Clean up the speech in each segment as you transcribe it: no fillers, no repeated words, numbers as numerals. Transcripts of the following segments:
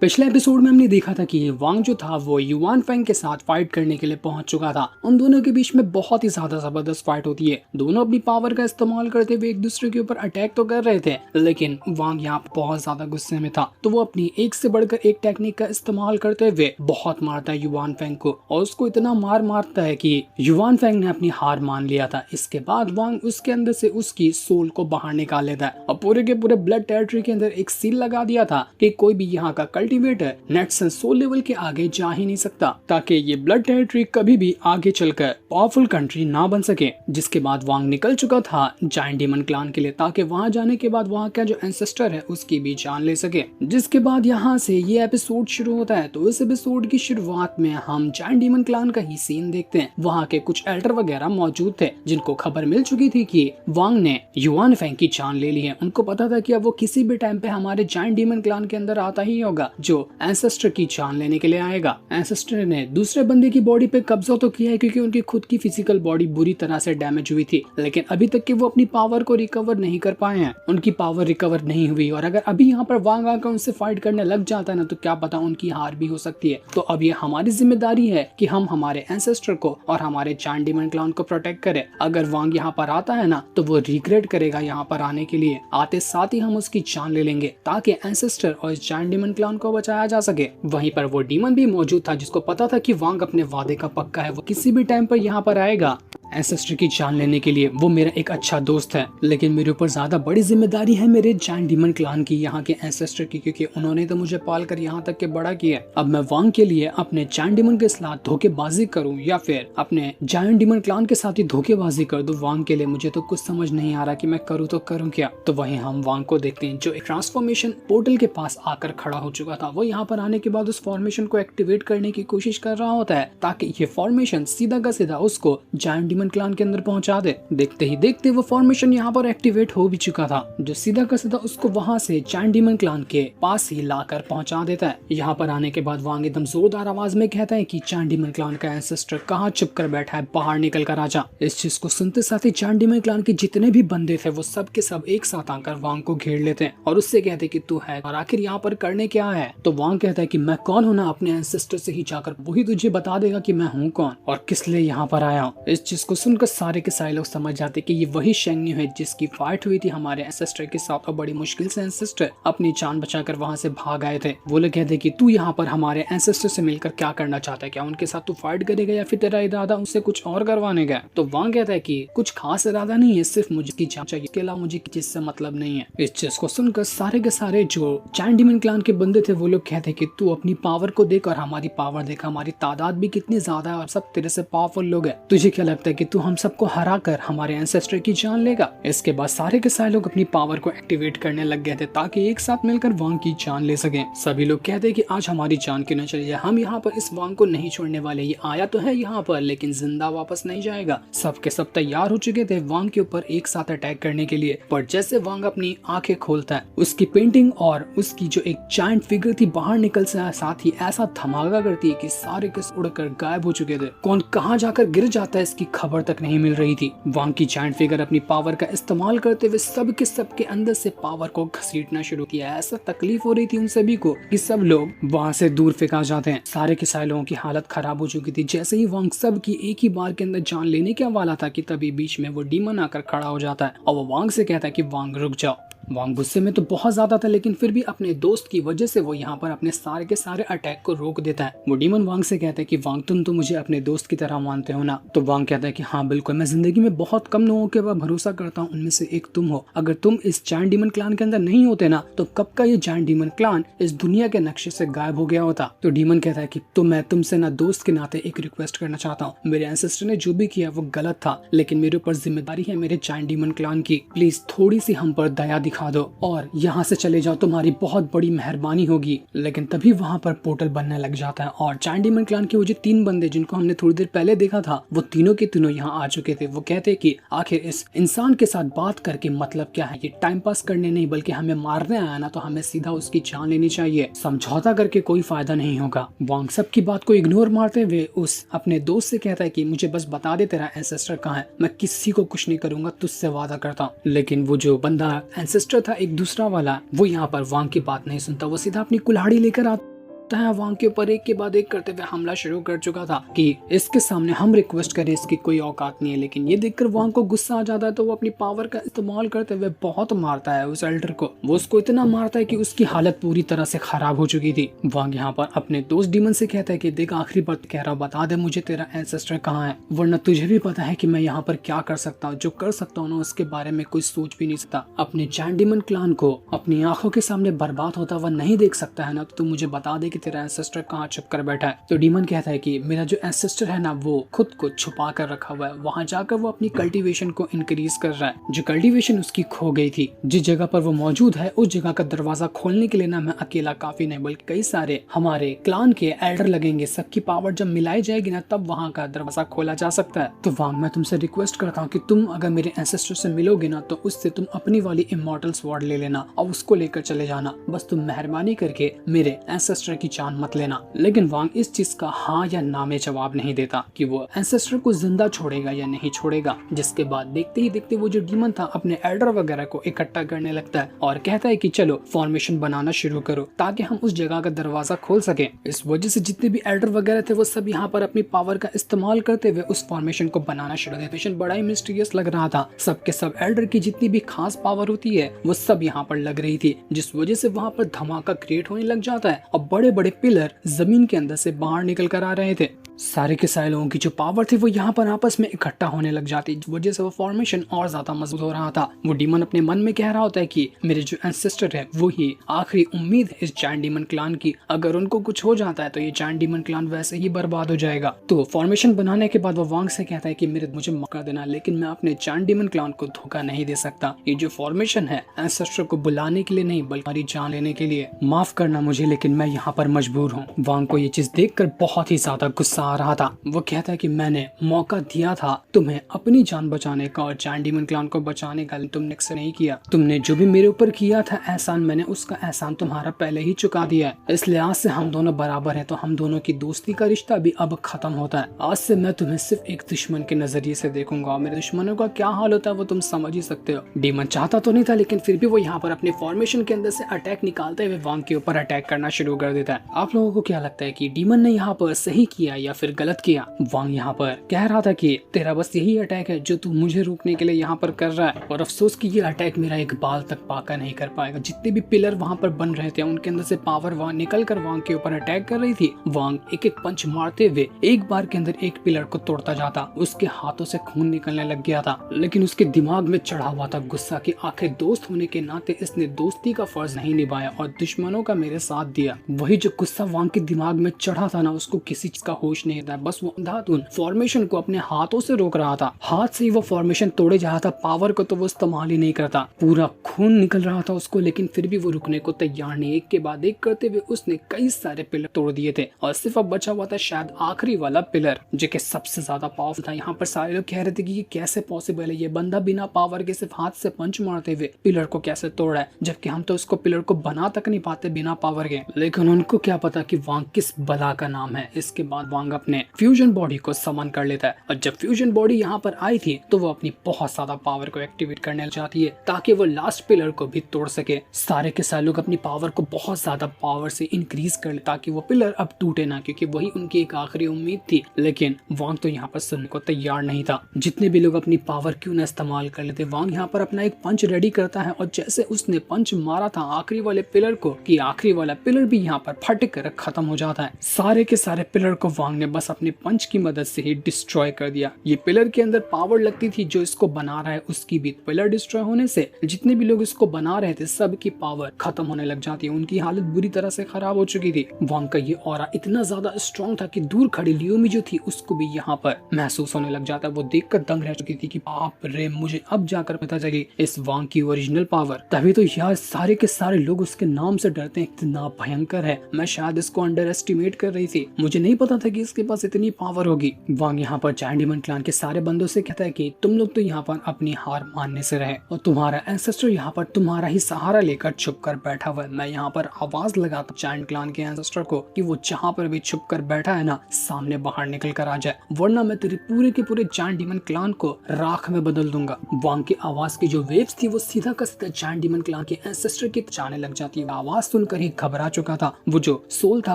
पिछले एपिसोड में हमने देखा था कि वांग जो था वो युवान फेंग के साथ फाइट करने के लिए पहुंच चुका था। उन दोनों के बीच में बहुत ही ज्यादा जबरदस्त फाइट होती है। दोनों अपनी पावर का इस्तेमाल करते हुए एक दूसरे के ऊपर अटैक तो कर रहे थे, लेकिन वांग यहाँ पे बहुत ज्यादा गुस्से में था, तो वो अपनी एक से बढ़कर एक टेक्निक का इस्तेमाल करते हुए बहुत मारता है युवान फेंग को, और उसको इतना मारता है कि युवान फेंग ने अपनी हार मान लिया था। इसके बाद वांग उसके अंदर से उसकी सोल को बाहर निकाल लेता है और पूरे के पूरे ब्लड टेरिटरी के अंदर एक सील लगा दिया था कि कोई भी यहाँ का कल्टीवेटर नेक्स्ट सोल लेवल के आगे जा ही नहीं सकता, ताकि ये ब्लड टेरिटरी कभी भी आगे चलकर पावरफुल कंट्री ना बन सके। जिसके बाद वांग निकल चुका था जायंट डीमन क्लान के लिए, ताकि वहां जाने के बाद वहां का जो एंसेस्टर है उसकी भी जान ले सके। जिसके बाद यहाँ से ये एपिसोड शुरू होता है। तो इस एपिसोड की शुरुआत में हम जायंट डीमन क्लान का ही सीन देखते हैं। वहाँ के कुछ एल्डर वगैरह मौजूद थे जिनको खबर मिल चुकी थी कि वांग ने युवान फेंग की जान ले ली है। उनको पता था कि अब वो किसी भी टाइम पे हमारे जायंट डीमन क्लान के अंदर आता ही होगा जो एंसेस्टर की जान लेने के लिए आएगा। एंसेस्टर ने दूसरे बंदे की बॉडी पे कब्जा तो किया है क्योंकि उनकी खुद की फिजिकल बॉडी बुरी तरह से डैमेज हुई थी, लेकिन अभी तक कि वो अपनी पावर को रिकवर नहीं कर पाए हैं। उनकी पावर रिकवर नहीं हुई, और अगर अभी यहाँ पर वांग आकर उनसे फाइट करने लग जाता है ना, तो क्या पता उनकी हार भी हो सकती है। तो अब ये हमारी जिम्मेदारी है कि हम हमारे एंसेस्टर को और हमारे जायंट डीमन क्लान को प्रोटेक्ट करें। अगर वांग यहाँ पर आता है ना, तो वो रिग्रेट करेगा यहाँ पर आने के लिए। आते साथ ही हम उसकी जान ले लेंगे ताकि एंसेस्टर और इस जायंट डीमन क्लान को बचाया जा सके। वहीं पर वो डीमन भी मौजूद था जिसको पता था कि वांग अपने वादे का पक्का है, वो किसी भी टाइम पर यहाँ पर आएगा एंसेस्टर की जान लेने के लिए। वो मेरा एक अच्छा दोस्त है, लेकिन मेरे ऊपर ज्यादा बड़ी जिम्मेदारी है मेरे जायंट डीमन क्लान की, यहाँ के एंसेस्टर की, क्योंकि उन्होंने तो मुझे पाल कर यहाँ तक के बड़ा किया। अब मैं वांग के लिए अपने जायंट डीमन के साथ धोखेबाजी करूँ या फिर अपने जायंट डीमन क्लान के साथ ही धोखेबाजी कर दूं वांग के लिए, मुझे तो कुछ समझ नहीं आ रहा कि मैं करूँ तो करूँ क्या। तो वहीं हम वांग को देखते हैं जो एक ट्रांसफॉर्मेशन पोर्टल के पास आकर खड़ा हो चुका था। वो यहाँ पर आने के बाद उस फॉर्मेशन को एक्टिवेट करने की कोशिश कर रहा होता है ताकि ये फॉर्मेशन सीधा का सीधा उसको जायंट डीमन क्लान के अंदर पहुंचा दे। देखते ही देखते वो फॉर्मेशन यहाँ पर एक्टिवेट हो भी चुका था, जो सीधा का सीधा उसको वहां से जायंट डीमन क्लान के पास ही लाकर पहुंचा देता है। यहाँ पर आने के बाद वांग एकदम जोरदार आवाज में कहता है कि जायंट डीमन क्लान का एंसेस्टर कहाँ छुप कर बैठा है, बाहर निकल कर आजा। इस चीज को सुनते साथ ही जायंट डीमन क्लान के जितने भी बंदे थे वो सब के सब एक साथ आकर वांग को घेर लेते हैं और उससे कहते हैं कि तू है और आखिर यहाँ पर करने क्या है। तो वांग कहता है कि मैं कौन हूँ ना, अपने एंसेस्टर से ही जाकर वही तुझे बता देगा कि मैं हूँ कौन और किस लिए यहाँ पर आया हूँ। इस चीज को सुनकर सारे के सारे लोग समझ जाते कि ये वही शेंगन्यू है जिसकी फाइट हुई थी हमारे एंसेस्टर के साथ, और बड़ी मुश्किल से एंसेस्टर अपनी जान बचाकर वहां से भाग आए थे। वो लोग कहते कि तू यहाँ पर हमारे एंसेस्टर से मिलकर क्या करना चाहता है, क्या उनके साथ तू फाइट करेगा या फिर तेरा इरादा उनसे कुछ और करवाने का। तो वांग कहता है कि कुछ खास इरादा नहीं है, सिर्फ मुझे की जान चाहिए, इसके अलावा मुझे किसी से मतलब नहीं है। इस चीज को सुनकर सारे के सारे जो जायंट डीमन क्लान के बंदे थे वो लोग कहते कि तू अपनी पावर को देख और हमारी पावर देख, हमारी तादाद भी कितनी ज्यादा है और सब तेरे से पावरफुल लोग हैं। तुझे क्या लगता है कि तू हम सबको हरा कर हमारे एंसेस्टर की जान लेगा। इसके बाद सारे के सारे लोग अपनी पावर को एक्टिवेट करने लग गए थे ताकि एक साथ मिलकर वांग की जान ले सके। सभी लोग कहते हैं कि आज हमारी जान क्यों न चली जाए, हम यहाँ पर इस वांग को नहीं छोड़ने वाले। ये आया तो है यहाँ पर लेकिन जिंदा वापस नहीं जाएगा। सब के सब तैयार हो चुके थे वांग के ऊपर एक साथ अटैक करने के लिए, पर जैसे वांग अपनी आंखें खोलता है उसकी पेंटिंग और उसकी जो एक जायंट फिगर थी बाहर निकल से साथ ही ऐसा धमाका करती है कि सारे के उड़कर गायब हो चुके थे। कौन कहाँ जाकर गिर जाता है इसकी खबर तक नहीं मिल रही थी। वांग की जायंट फिगर अपनी पावर का इस्तेमाल करते हुए सबके अंदर से पावर को घसीटना शुरू किया। ऐसा तकलीफ हो रही थी उन सभी को कि सब लोग वहां से दूर फेंका जाते हैं। सारे के सारे लोगों की हालत खराब हो चुकी थी। जैसे ही वांग सब की एक ही बार के अंदर जान लेने के वाला था कि तभी बीच में वो डीमन आकर खड़ा हो जाता है और वो वांग से कहता है कि वांग रुक जाओ। वांग गुस्से में तो बहुत ज्यादा था, लेकिन फिर भी अपने दोस्त की वजह से वो यहाँ पर अपने सारे के सारे अटैक को रोक देता है। वो डीमन वांग से कहता है कि वांग तुम तो मुझे अपने दोस्त की तरह मानते हो ना। तो वांग कहता है कि हाँ बिल्कुल, मैं जिंदगी में बहुत कम लोगों के ऊपर भरोसा करता हूँ, उनमें से एक तुम हो। अगर तुम इस जायंट डीमन क्लान के अंदर नहीं होते ना, तो कब का ये जायंट डीमन क्लान इस दुनिया के नक्शे से गायब हो गया होता। तो डीमन कहता है कि तो मैं तुमसे ना दोस्त के नाते एक रिक्वेस्ट करना चाहता हूँ। मेरे एंसेस्टर ने जो भी किया वो गलत था, लेकिन मेरे ऊपर जिम्मेदारी है मेरे जायंट डीमन क्लान की। प्लीज थोड़ी सी हम पर दया दिखा दो और यहाँ से चले जाओ, तुम्हारी बहुत बड़ी मेहरबानी होगी। लेकिन तभी वहाँ पर पोर्टल बनने लग जाता है और जायंट डीमन क्लान के वो जो 3 बंदे जिनको हमने थोड़ी देर पहले देखा था, वो तीनों के तीनों यहाँ आ चुके थे। वो कहते कि आखिर इस इंसान के साथ बात करके मतलब क्या है, ये टाइम पास करने नहीं बल्कि हमें मारने आया ना, तो हमें सीधा उसकी जान लेनी चाहिए। समझौता करके कोई फायदा नहीं होगा। वांग सब की बात को इग्नोर मारते हुए उस अपने दोस्त से कहता है कि मुझे बस बता दे तेरा एंसेस्टर कहाँ है, मैं किसी को कुछ नहीं करूंगा, तुझसे वादा करता हूँ। लेकिन वो जो बंदा एंसेस्टर एंसेस्टर था एक दूसरा वाला, वो यहाँ पर वांग की बात नहीं सुनता, वो सीधा अपनी कुल्हाड़ी लेकर आता है वांग के ऊपर एक के बाद एक करते हुए हमला शुरू कर चुका था कि इसके सामने हम रिक्वेस्ट करें, इसकी कोई औकात नहीं है। लेकिन ये देखकर वांग को गुस्सा आ जाता है तो वो अपनी पावर का इस्तेमाल करते हुए बहुत मारता है उस एल्डर को। वो उसको इतना मारता है कि उसकी हालत पूरी तरह से खराब हो चुकी थी। वांग यहाँ पर अपने दोस्त डीमन से कहता है कि देख आखिरी बार कह रहा, बता दे मुझे तेरा एंसेस्टर कहाँ है, वरना तुझे भी पता है कि मैं यहाँ पर क्या कर सकता हूँ। जो कर सकता हूँ ना उसके बारे में कोई सोच भी नहीं सकता। अपने जैन डीमन क्लान को अपनी आंखों के सामने बर्बाद होता हुआ नहीं देख सकता है ना, तो तू मुझे बता दे कि तेरा एंसेस्टर कहाँ छुप कर बैठा है। तो डीमन कहता है कि मेरा जो एंसेस्टर है ना वो खुद को छुपा कर रखा हुआ है, वहाँ जाकर वो अपनी कल्टीवेशन को इंक्रीज कर रहा है। जो कल्टीवेशन उसकी खो गई थी, जिस जगह पर वो मौजूद है उस जगह का दरवाजा खोलने के लिए ना मैं अकेला काफी नहीं बल्कि कई सारे हमारे क्लान के एल्डर लगेंगे। सबकी पावर जब मिलाई जाएगी ना तब वहाँ का दरवाजा खोला जा सकता है। तो वांग मैं तुमसे रिक्वेस्ट करता हूँ कि तुम अगर मेरे एंसेस्टर से मिलोगे ना तो उससे तुम अपनी वाली इमॉर्टल स्वॉर्ड ले लेना और उसको लेकर चले जाना। बस तुम मेहरबानी करके मेरे एंसेस्टर की जान मत लेना। लेकिन वांग इस चीज का हाँ या ना में जवाब नहीं देता कि वो एंसेस्टर को जिंदा छोड़ेगा या नहीं छोड़ेगा। जिसके बाद देखते ही देखते वो जो डीमन था अपने एल्डर वगैरह को इकट्ठा करने लगता है और कहता है कि चलो फॉर्मेशन बनाना शुरू करो ताकि हम उस जगह का दरवाजा खोल सके। इस वजह से जितने भी एल्डर वगैरह थे वो सब यहाँ पर अपनी पावर का इस्तेमाल करते हुए उस फॉर्मेशन को बनाना शुरू कर देते। बड़ा ही मिस्टीरियस लग रहा था। सबके सब एल्डर की जितनी भी खास पावर होती है वो सब यहाँ पर लग रही थी, जिस वजह से वहाँ पर धमाका क्रिएट होने लग जाता है और बड़े बड़े पिलर जमीन के अंदर से बाहर निकल कर आ रहे थे। सारे के सारे लोगों की जो पावर थी वो यहाँ पर आपस में इकट्ठा होने लग जाती, इस वजह से वो फॉर्मेशन और ज्यादा मजबूत हो रहा था। वो डीमन अपने मन में कह रहा होता है कि मेरे जो एंसेस्टर है वो ही आखिरी उम्मीद है इस जायंट डीमन क्लान की। अगर उनको कुछ हो जाता है तो ये जायंट डीमन क्लान वैसे ही बर्बाद हो जाएगा। तो फॉर्मेशन बनाने के बाद वो वांग से कहता है कि मुझे मौका देना, लेकिन मैं अपने जायंट डीमन क्लान को धोखा नहीं दे सकता। ये जो फॉर्मेशन है एंसेस्टर को बुलाने के लिए नहीं बल्कि हमारी जान लेने के लिए। माफ करना मुझे, लेकिन मैं यहाँ पर मजबूर हूँ। वांग को ये चीज देखकर बहुत ही ज्यादा गुस्सा आ रहा था। वो कहता है कि मैंने मौका दिया था तुम्हें अपनी जान बचाने का और जायंट डीमन क्लान को बचाने का, तुमने अक्सर नहीं किया। तुमने जो भी मेरे ऊपर किया था एहसान, मैंने उसका एहसान तुम्हारा पहले ही चुका दिया है। इस लिहाज से हम दोनों बराबर हैं, तो हम दोनों की दोस्ती का रिश्ता भी अब खत्म होता है। आज से मैं तुम्हें सिर्फ एक दुश्मन के नजरिए से देखूंगा और मेरे दुश्मनों का क्या हाल होता है वो तुम समझ ही सकते हो। डीमन चाहता तो नहीं था, लेकिन फिर भी वो यहाँ पर अपने फॉर्मेशन के अंदर से अटैक निकालते हुए वांग के ऊपर अटैक करना शुरू कर देता है। आप लोगों को क्या लगता है कि डीमन ने यहाँ पर सही किया या फिर गलत किया? वांग यहाँ पर कह रहा था कि तेरा बस यही अटैक है जो तू मुझे रोकने के लिए यहाँ पर कर रहा है, और अफसोस कि ये अटैक मेरा एक बाल तक पाका नहीं कर पाएगा। जितने भी पिलर वहाँ पर बन रहे थे उनके अंदर से पावर वहाँ निकल कर वांग के ऊपर अटैक कर रही थी। वांग एक एक पंच मारते हुए एक बार के अंदर एक पिलर को तोड़ता जाता। उसके हाथों से खून निकलने लग गया था, लेकिन उसके दिमाग में चढ़ा हुआ था गुस्सा कि आखिर दोस्त होने के नाते इसने दोस्ती का फर्ज नहीं निभाया और दुश्मनों का मेरे साथ दिया। वही जो गुस्सा वांग के दिमाग में चढ़ा था ना, उसको किसी चीज का होश नहीं था। बस वो अंधाधुन फॉर्मेशन को अपने हाथों से रोक रहा था। हाथ से ही वो फॉर्मेशन तोड़े जा रहा था, पावर को तो वो इस्तेमाल ही नहीं करता। पूरा खून निकल रहा था उसको, लेकिन फिर भी वो रुकने को तैयार नहीं। एक के बाद एक करते हुए उसने कई सारे पिलर तोड़ दिए थे और सिर्फ अब बचा हुआ था शायद आखिरी वाला पिलर जो कि सबसे ज्यादा पावरफुल था। यहाँ पर सारे लोग कह रहे थे कि ये कैसे पॉसिबल है, ये बंदा बिना पावर के सिर्फ हाथ से पंच मारते हुए पिलर को कैसे तोड़ रहा है, जबकि हम तो उसको पिलर को बना तक नहीं पाते बिना पावर के। लेकिन उनको क्या पता कि वांग किस बला का नाम है। इसके बाद वांग अपने फ्यूजन बॉडी को समन कर लेता है और जब फ्यूजन बॉडी यहाँ पर आई थी तो वो अपनी बहुत ज्यादा पावर को एक्टिवेट करने चाहती है ताकि वो लास्ट पिलर को भी तोड़ सके। सारे के सारे लोग अपनी पावर को बहुत ज्यादा पावर से इंक्रीज कर ले ताकि वो पिलर अब टूटे ना, क्योंकि वही उनकी एक आखिरी उम्मीद थी। लेकिन वांग तो यहाँ पर सुनने को तैयार नहीं था। जितने भी लोग अपनी पावर क्यों न इस्तेमाल कर लेते, वांग यहाँ पर अपना एक पंच रेडी करता है और जैसे उसने पंच मारा था आखिरी वाले पिलर को कि आखिरी वाला पिलर भी यहाँ पर फट कर खत्म हो जाता है। सारे के सारे पिलर को वांग ने बस अपने पंच की मदद से ही डिस्ट्रॉय कर दिया। ये पिलर के अंदर पावर लगती थी जो इसको बना रहा है उसकी भी। पिलर डिस्ट्रॉय होने से जितने भी लोग इसको बना रहे थे सबकी पावर खत्म होने लग जाती है। उनकी हालत बुरी तरह से खराब हो चुकी थी। वांग का ये ऑरा इतना ज्यादा स्ट्रॉन्ग था कि दूर खड़ी लियोमी जो थी उसको भी यहाँ पर महसूस होने लग जाता है। वो देखकर दंग रह चुकी थी कि बाप रे, मुझे अब जाकर पता चली इस वांग की ओरिजिनल पावर। तभी तो यार सारे के सारे लोग उसके नाम से डरते हैं, इतना भयंकर है। मैं शायद इसको अंडर एस्टिमेट कर रही थी। मुझे नहीं पता था कि इसके पास इतनी पावर होगी। वांग यहाँ पर जायंट डीमन क्लैन के सारे बंदों से कहता है कि तुम लोग तो यहाँ पर अपनी हार मानने से रहे और तुम्हारा एंसेस्टर यहाँ पर तुम्हारा ही सहारा लेकर छुप कर बैठा हुआ है। मैं यहाँ पर आवाज लगाता जायंट क्लैन के एंसेस्टर को कि वो जहाँ पर भी छुप कर बैठा है ना, सामने बाहर निकल कर आ जाए, वरना मैं तेरे पूरे के पूरे जायंट डीमन क्लैन को राख में बदल दूंगा। वांग की आवाज की जो वेव्स थी वो सीधा का सीधा जायंट डीमन क्लैन के एंसेस्टर की जाने लग जाती है। आवाज सुनकर ही घबरा चुका था वो जो सोल था,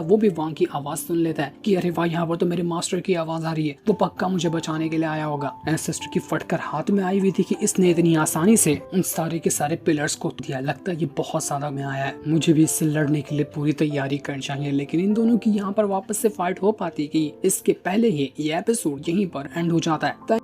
वो भी वांग की आवाज सुन लेता है कि अरे वाह, यहाँ पर तो मेरे मास्टर की आवाज आ रही है, वो पक्का मुझे बचाने के लिए आया होगा। एंसेस्टर की फटकर हाथ में आई हुई थी कि इसने इतनी आसानी से उन सारे के सारे पिलर्स को दिया। लगता है ये बहुत ज्यादा में आया है, मुझे भी इससे लड़ने के लिए पूरी तैयारी करनी चाहिए। लेकिन इन दोनों की यहाँ पर वापस से फाइट हो पाती कि इसके पहले ही ये एपिसोड यहीं पर एंड हो जाता है।